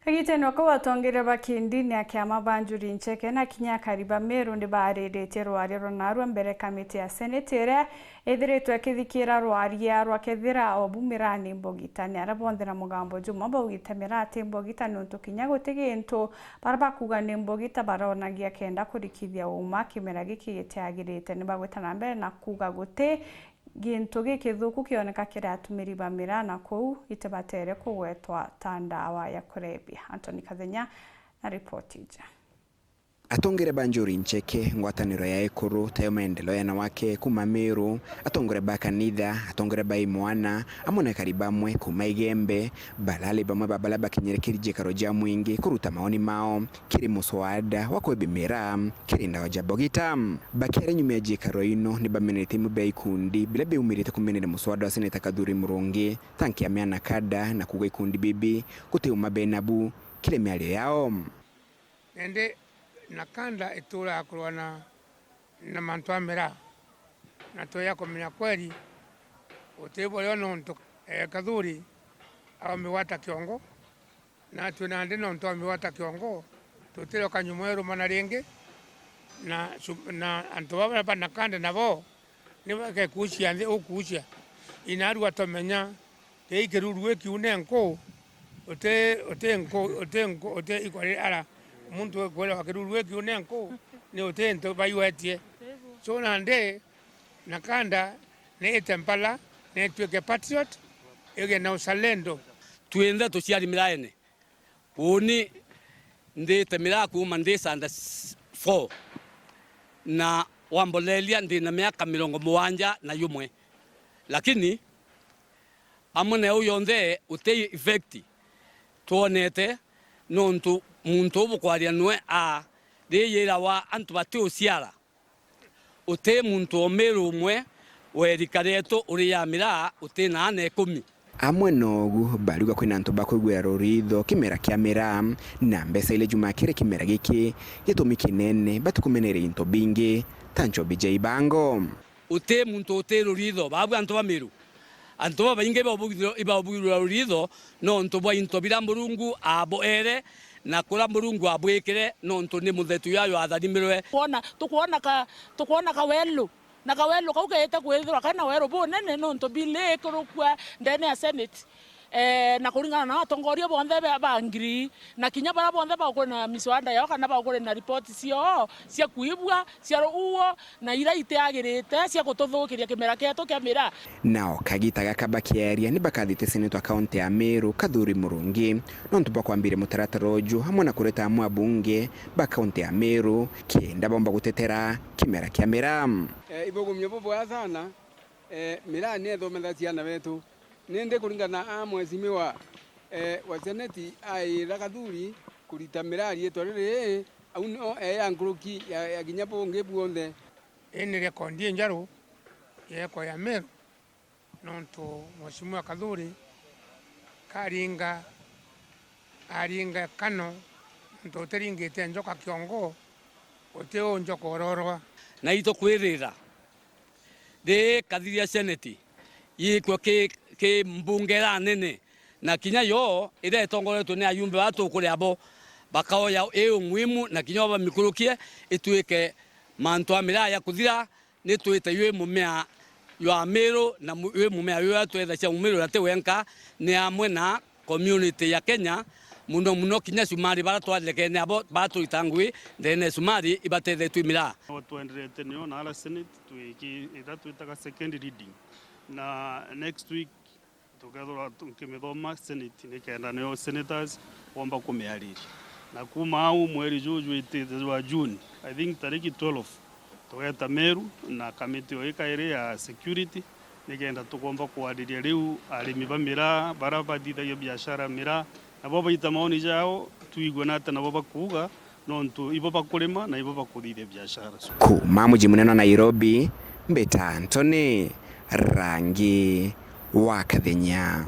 Agiteno ko watongere bakindi ni akiama Banjuri Ncheke na kinya kariba Meru ndi baarĩrĩtie rwari ronarua mbere kamiti ya seneti ĩrĩa ĩthiritwe kithikira rwari ya rwakethira obumirani mbogitani arabondera mugambo juma bogitemera ati mbogitani untu kinya gutigintu barabakuga ni mbogita baronagia kenda kurikithia uma kimera giki gitiagirite ni bagwetana mbere na kuga guti gintu gikithuku kioneka kiratumiri bamira na kou itebatere kugwetwa tandawa ya kurebia. Anthony Kathenya na ripoti ija. Atongere Banjuri Ncheke ngwataniro ya ekuru tayo maendeleo yana wake kuma Meru atongere bakanitha atongere baimwana amone karibamwe kuma Igembe balale bamwe babala bakinyerekirije karoja mwingi kuruta maoni mao kiri muswada wakwebimira kirinda wajabogita bakere nyume jikaro ino ni bamenete mu bayikundi bila beumirite kumenere muswada waseneta Kadhuri Murungi tanki ameana kada na kugwa ikundi bibi kuteuma benabu kile mialio yao nende nakanda itura akurwa na mantu amera na toya komenya kweli utebo leo nonto Kadhuri awamiwata kiongo na tunande nonto awamiwata kiongo tutelo kanyumweru manarenge na anto baba nakanda nabo niba ke kushia nde okushia inaru atomenya teikeruruwe kiunenko ote ikwale ala muntu kwela wakiruruwe kiunenko ni otento baywetie so nande nakanda ne etempala ne tweke patriot ege na usalendo tuenda tuciari miraene uni ndi temira kuma ndi sanda 4 na wambolelia ndi na miaka 71 lakini amone uyonde utei effect tuonete nontu muntu obukwaria nwe a deyera wa antu bati osiara ote muntu omeru umwe werikareto uri yamira ote na 10 amwe nogu baluga kwina ntu bakwegwera roritho kimera kiamera na mbesa ile juma kire kimera giki gitumiki nene batukumenere into bingi tancho BJ Bango ote muntu ote roritho babu antu bameru antu bainge babugiro roritho no ntu bwa into biramburungu abo ere na kula Murungu abwekere nonto ni muthetu yayo atharimirwe tukuona kawelu na kawelu kauketa kwethira kana wero bonene nonto bile kurukwa ndene ya senate na kuringana na atongoria bonthe bangiri na kinya bara bonthe bakona miswanda yao kana bakore na report cia kuibwa cia uwo na ira iteagirite cia gututhukiria kimera keto kamera nao kagita gakabakiaria ni bakathite senator account ya Meru Kadhuri Murungi nonto bakwambire mutarataro hamwe na kureta amwe abunge ba account ya Meru kienda bomba gutetera kimera kamera ibogumye bobo sana mira ne thomenda ciana betu nende kuringana mwezimiwa wa seneti ai Kadhuri kurita mirari etwarire auno yanguruki ya ginyapo ngebuonde ene rekondi njaro yeko ya Meru nonto mwezimiwa Kadhuri aringa kano nto teringete njoka kiongo oteo njoko ororwa na ito kwirira de kadhiria seneti yiko ke mbungera nene na kinya yo ire tongoreto ne ayumbe watu kule abo bakaoya muhimu na kinya ba mikurukie ituike manto amira ya kuthira ne tuite ywe mumea yo Meru na ywe mumea yo tuetha cia Meru na tewenka ne amwe na community ya Kenya muno kinya sumari bara twaleke ne abo batu itangwi ndene sumari ibatete twimira tuendelete nyo na ala senate tuiki itatu itaka second reading na next week tukethora tukimithoma senate nikenda neo senators omba kumeariri na kuma au mweri juju ite wa June I think tariki 12 tugeta Meru na kamiti oikaire ya security nikenda tukomba kuadiria riu arimi bamira barabadithagia biashara mira na baba itamaoni jao tuigwe na tena baba kuga nontu iboba kulima na iboba kuthithia biashara kuma muji munene Nairobi Mbeta Anthony Rangi wa Kathenya.